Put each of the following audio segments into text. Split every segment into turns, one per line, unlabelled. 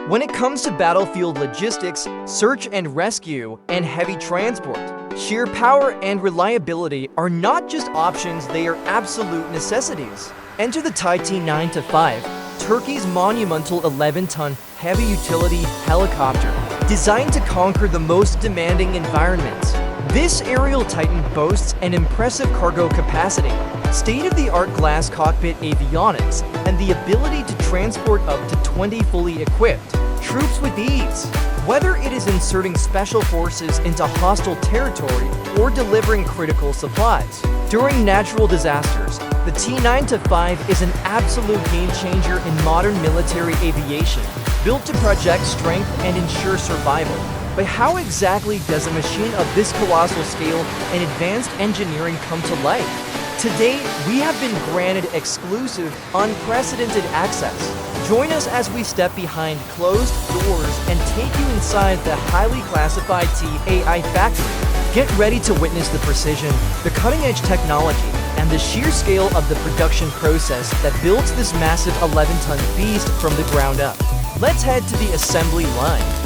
When it comes to battlefield logistics, search and rescue, and heavy transport, sheer power and reliability are not just options, they are absolute necessities. Enter the TAI T925, Turkey's monumental 11-ton heavy utility helicopter, designed to conquer the most demanding environments. This aerial titan boasts an impressive cargo capacity, state-of-the-art glass cockpit avionics, and the ability to transport up to 20 fully equipped troops with ease. Whether it is inserting special forces into hostile territory or delivering critical supplies during natural disasters, the T925 is an absolute game-changer in modern military aviation, built to project strength and ensure survival. But how exactly does a machine of this colossal scale and advanced engineering come to life? Today, we have been granted exclusive, unprecedented access. Join us as we step behind closed doors and take you inside the highly classified TAI factory. Get ready to witness the precision, the cutting-edge technology, and the sheer scale of the production process that builds this massive 11-ton beast from the ground up. Let's head to the assembly line.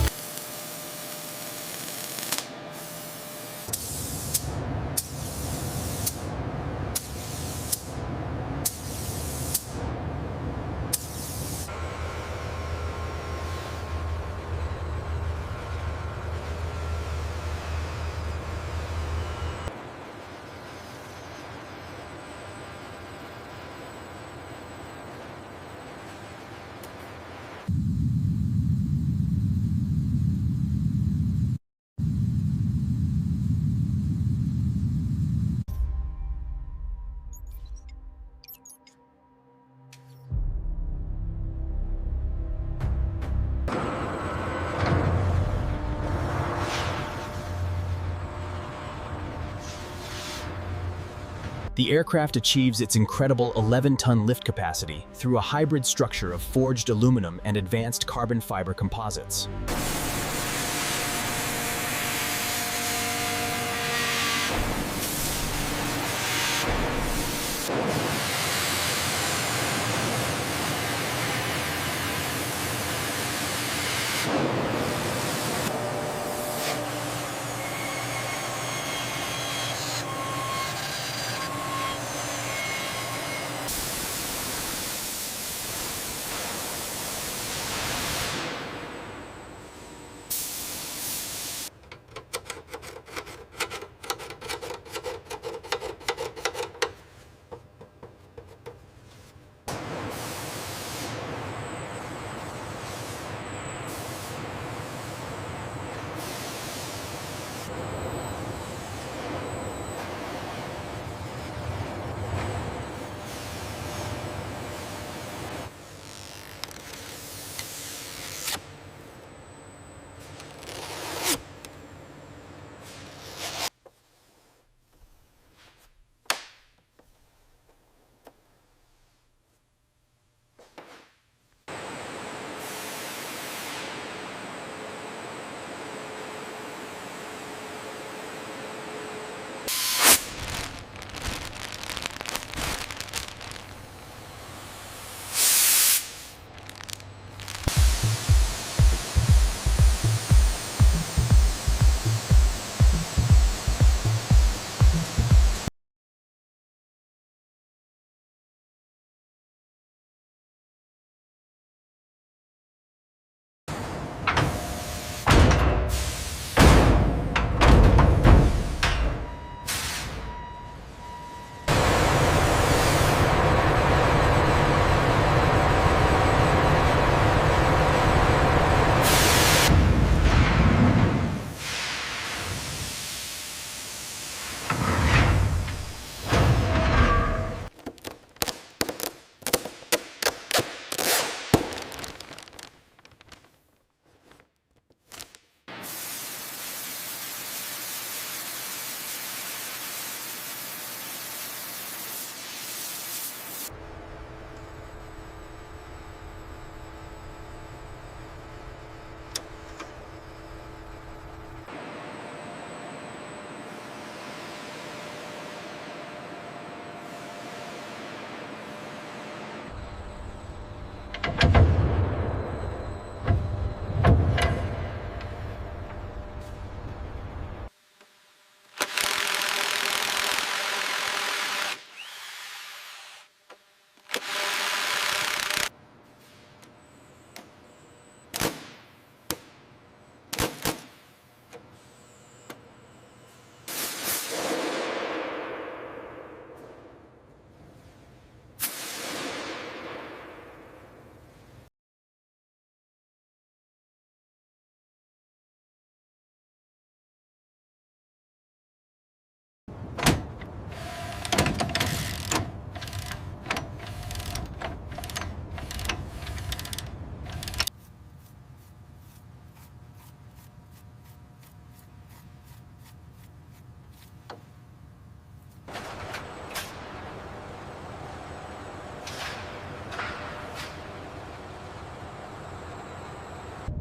The aircraft achieves its incredible 11-ton lift capacity through a hybrid structure of forged aluminum and advanced carbon fiber composites.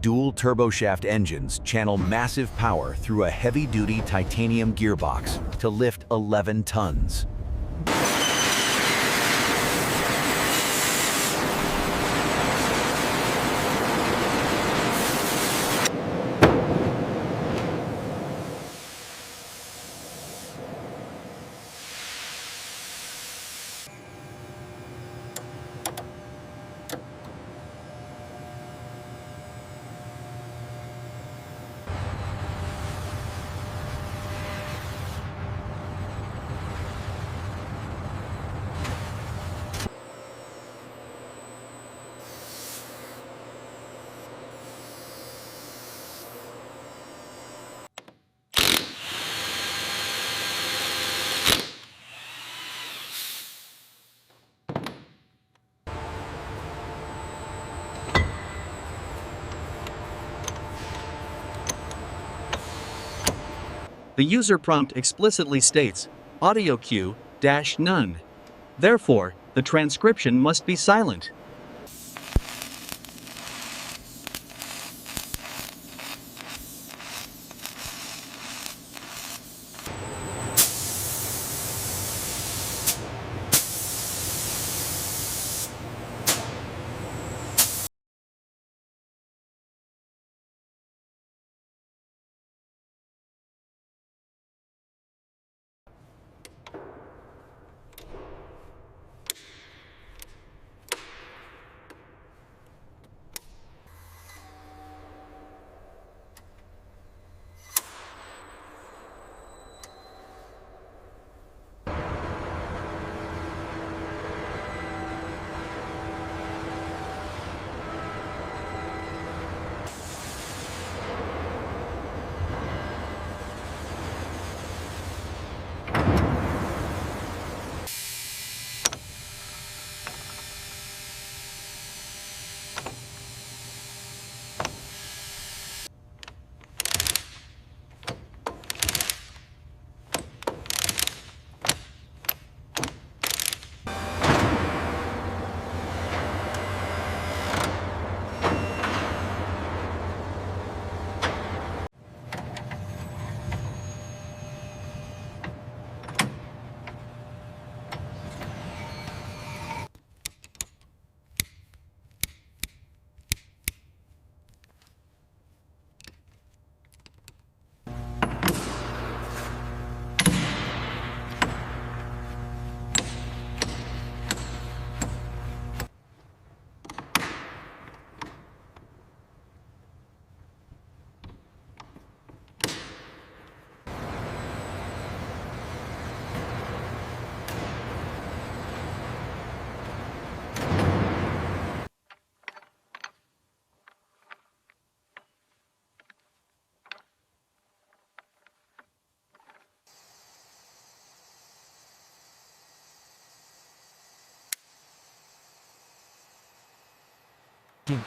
Dual turboshaft engines channel massive power through a heavy-duty titanium gearbox to lift 11 tons.
The user prompt explicitly states, audio cue, -none. Therefore, the transcription must be silent.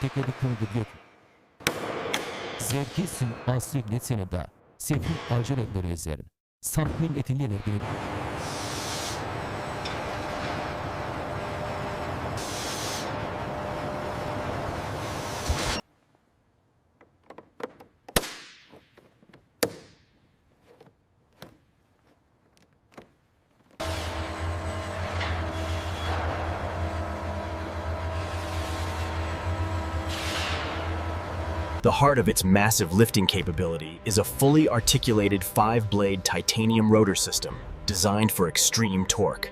tekerlekleri zevkisin asli nesine da sevgi acelekleri ezerim. Sampling etillerini
The heart of its massive lifting capability is a fully articulated 5-blade titanium rotor system designed for extreme torque.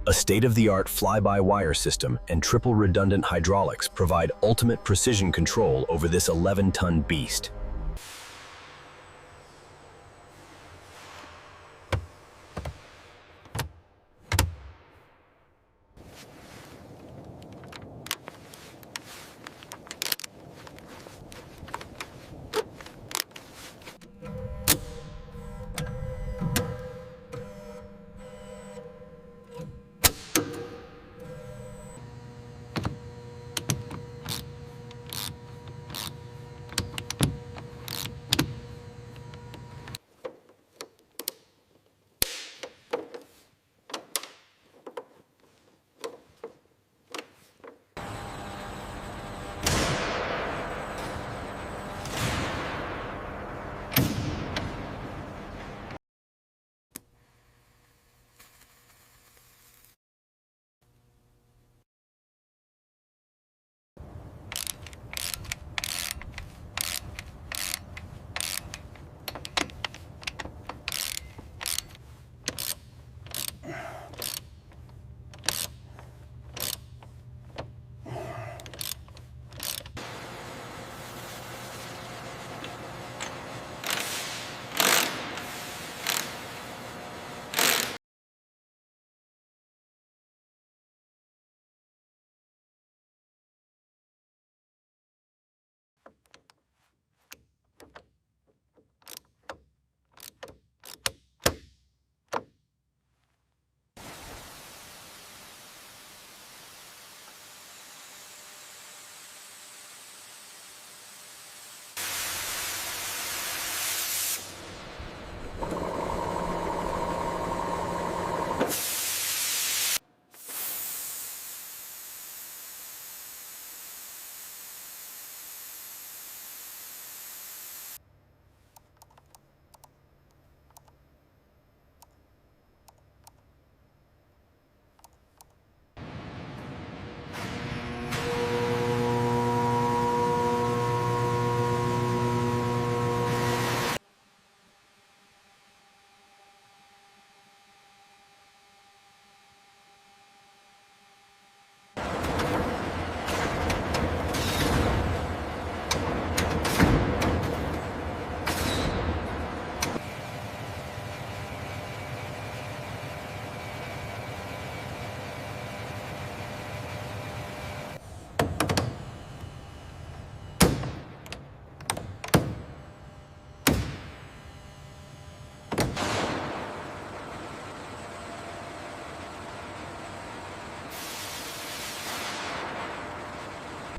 A state-of-the-art fly-by-wire system and triple redundant hydraulics provide ultimate precision control over this 11-ton beast.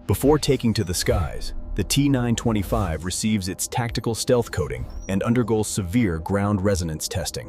Before taking to the skies, the T925 receives its tactical stealth coating and undergoes severe ground resonance testing.